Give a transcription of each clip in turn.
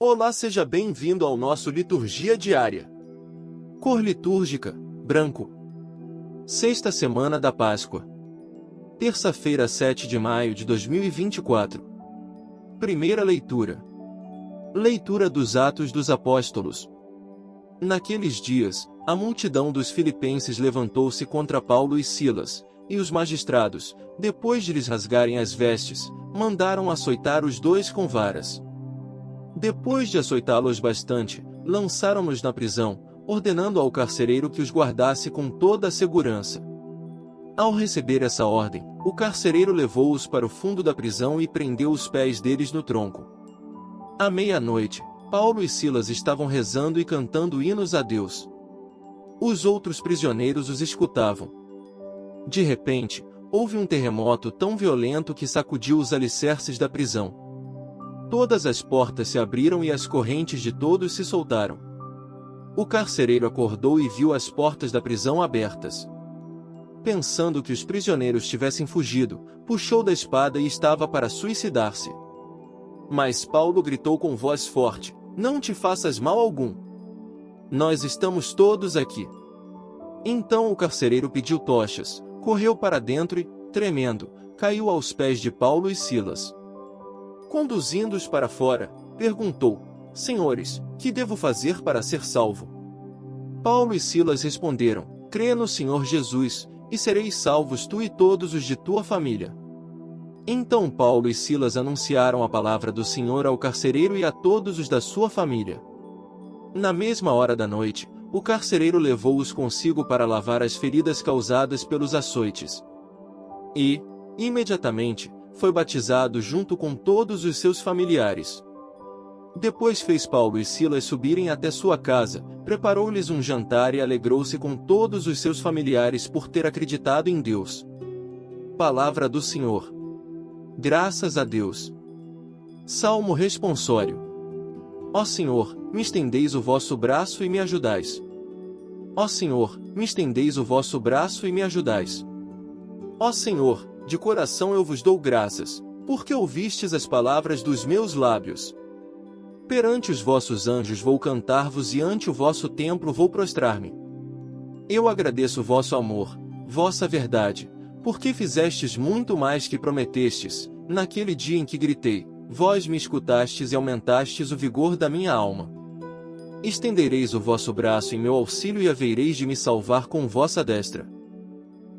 Olá, seja bem-vindo ao nosso Liturgia Diária. Cor litúrgica, branco. Sexta semana da Páscoa. Terça-feira, 7 de maio de 2024. Primeira leitura. Leitura dos Atos dos Apóstolos. Naqueles dias, a multidão dos filipenses levantou-se contra Paulo e Silas, e os magistrados, depois de lhes rasgarem as vestes, mandaram açoitar os dois com varas. Depois de açoitá-los bastante, lançaram-nos na prisão, ordenando ao carcereiro que os guardasse com toda a segurança. Ao receber essa ordem, o carcereiro levou-os para o fundo da prisão e prendeu os pés deles no tronco. À meia-noite, Paulo e Silas estavam rezando e cantando hinos a Deus. Os outros prisioneiros os escutavam. De repente, houve um terremoto tão violento que sacudiu os alicerces da prisão. Todas as portas se abriram e as correntes de todos se soltaram. O carcereiro acordou e viu as portas da prisão abertas. Pensando que os prisioneiros tivessem fugido, puxou da espada e estava para suicidar-se. Mas Paulo gritou com voz forte: "Não te faças mal algum. Nós estamos todos aqui." Então o carcereiro pediu tochas, correu para dentro e, tremendo, caiu aos pés de Paulo e Silas. Conduzindo-os para fora, perguntou: "Senhores, que devo fazer para ser salvo?" Paulo e Silas responderam: "Crê no Senhor Jesus, e sereis salvos tu e todos os de tua família." Então Paulo e Silas anunciaram a palavra do Senhor ao carcereiro e a todos os da sua família. Na mesma hora da noite, o carcereiro levou-os consigo para lavar as feridas causadas pelos açoites. E, imediatamente, foi batizado junto com todos os seus familiares. Depois fez Paulo e Silas subirem até sua casa, preparou-lhes um jantar e alegrou-se com todos os seus familiares por ter acreditado em Deus. Palavra do Senhor. Graças a Deus. Salmo responsório. Ó Senhor, me estendeis o vosso braço e me ajudais. Ó Senhor, me estendeis o vosso braço e me ajudais. Ó Senhor, de coração eu vos dou graças, porque ouvistes as palavras dos meus lábios. Perante os vossos anjos vou cantar-vos e ante o vosso templo vou prostrar-me. Eu agradeço vosso amor, vossa verdade, porque fizestes muito mais que prometestes, naquele dia em que gritei, vós me escutastes e aumentastes o vigor da minha alma. Estendereis o vosso braço em meu auxílio e haveireis de me salvar com vossa destra.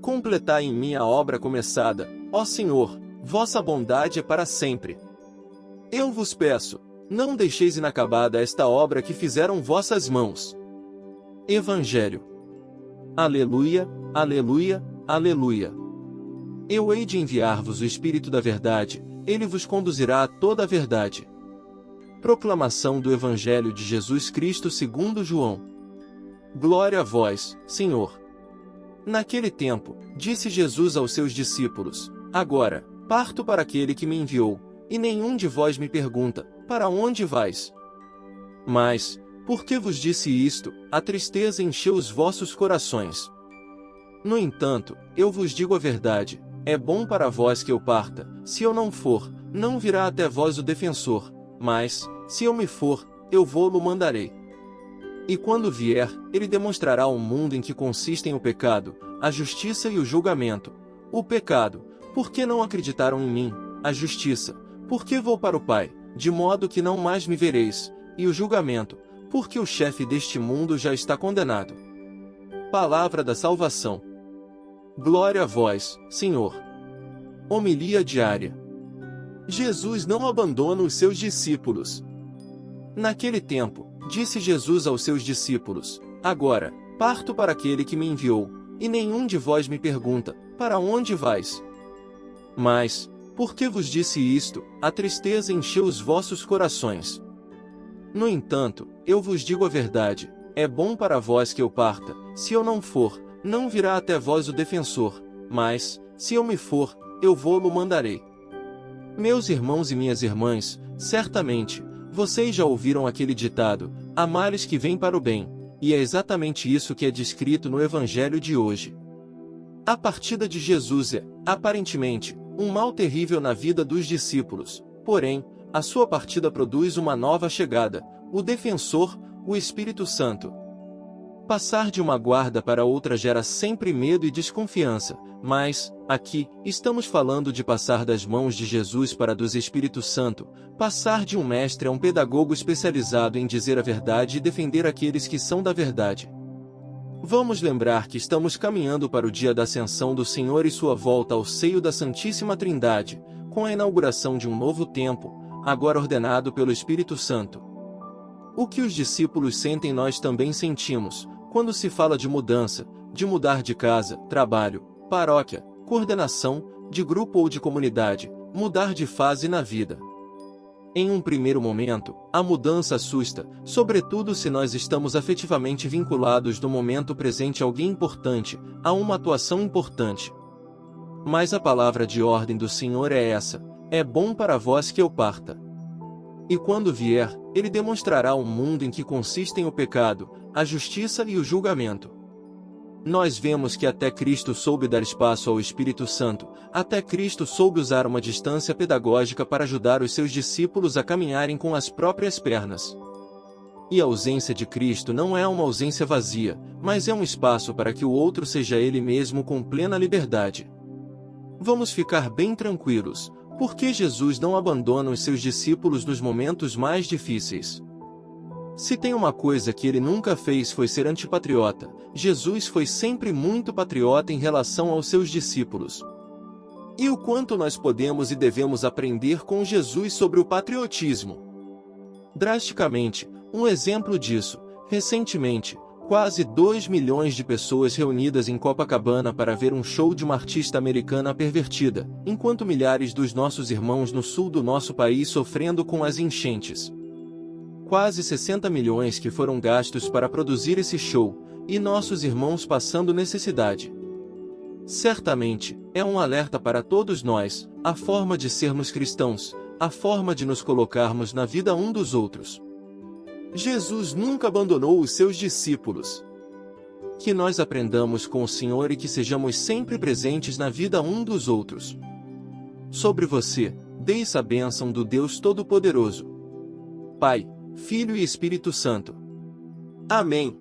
Completai em mim a obra começada, ó Senhor, vossa bondade é para sempre. Eu vos peço, não deixeis inacabada esta obra que fizeram vossas mãos. Evangelho. Aleluia, aleluia, aleluia. Eu hei de enviar-vos o Espírito da verdade, ele vos conduzirá a toda a verdade. Proclamação do Evangelho de Jesus Cristo segundo João. Glória a vós, Senhor. Naquele tempo, disse Jesus aos seus discípulos: "Agora, parto para aquele que me enviou, e nenhum de vós me pergunta, para onde vais? Mas, porque vos disse isto, a tristeza encheu os vossos corações. No entanto, eu vos digo a verdade, é bom para vós que eu parta, se eu não for, não virá até vós o defensor, mas, se eu me for, eu vou-lo mandarei. E quando vier, ele demonstrará ao mundo em que consistem o pecado, a justiça e o julgamento. O pecado, porque não acreditaram em mim, a justiça, porque vou para o Pai, de modo que não mais me vereis, e o julgamento, porque o chefe deste mundo já está condenado." Palavra da salvação. Glória a vós, Senhor. Homilia diária. Jesus não abandona os seus discípulos. Naquele tempo, disse Jesus aos seus discípulos: "Agora, parto para aquele que me enviou, e nenhum de vós me pergunta, para onde vais? Mas, porque vos disse isto, a tristeza encheu os vossos corações. No entanto, eu vos digo a verdade, é bom para vós que eu parta, se eu não for, não virá até vós o defensor, mas, se eu me for, eu vou-lo mandarei." Meus irmãos e minhas irmãs, certamente, vocês já ouviram aquele ditado, há males que vêm para o bem, e é exatamente isso que é descrito no Evangelho de hoje. A partida de Jesus é, aparentemente, um mal terrível na vida dos discípulos, porém, A sua partida produz uma nova chegada, o defensor, o Espírito Santo. Passar de uma guarda para outra gera sempre medo e desconfiança, mas, aqui, estamos falando de passar das mãos de Jesus para dos Espírito Santo, passar de um mestre a um pedagogo especializado em dizer a verdade e defender aqueles que são da verdade. Vamos lembrar que estamos caminhando para o dia da ascensão do Senhor e sua volta ao seio da Santíssima Trindade, com a inauguração de um novo tempo, agora ordenado pelo Espírito Santo. O que os discípulos sentem nós também sentimos, quando se fala de mudança, de mudar de casa, trabalho, paróquia, coordenação, de grupo ou de comunidade, mudar de fase na vida. Em um primeiro momento, a mudança assusta, sobretudo se nós estamos afetivamente vinculados no momento presente a alguém importante, a uma atuação importante. Mas a palavra de ordem do Senhor é essa: é bom para vós que eu parta. E quando vier, ele demonstrará um mundo em que consistem o pecado, a justiça e o julgamento. Nós vemos que até Cristo soube dar espaço ao Espírito Santo, até Cristo soube usar uma distância pedagógica para ajudar os seus discípulos a caminharem com as próprias pernas. E a ausência de Cristo não é uma ausência vazia, mas é um espaço para que o outro seja ele mesmo com plena liberdade. Vamos ficar bem tranquilos, porque Jesus não abandona os seus discípulos nos momentos mais difíceis. Se tem uma coisa que ele nunca fez foi ser antipatriota, Jesus foi sempre muito patriota em relação aos seus discípulos. E o quanto nós podemos e devemos aprender com Jesus sobre o patriotismo? Drasticamente, um exemplo disso, recentemente, quase 2 milhões de pessoas reunidas em Copacabana para ver um show de uma artista americana pervertida, enquanto milhares dos nossos irmãos no sul do nosso país sofrendo com as enchentes. Quase 60 milhões que foram gastos para produzir esse show, e nossos irmãos passando necessidade. Certamente, é um alerta para todos nós, a forma de sermos cristãos, a forma de nos colocarmos na vida um dos outros. Jesus nunca abandonou os seus discípulos. Que nós aprendamos com o Senhor e que sejamos sempre presentes na vida um dos outros. Sobre você, desça a bênção do Deus Todo-Poderoso, Pai, Filho e Espírito Santo. Amém.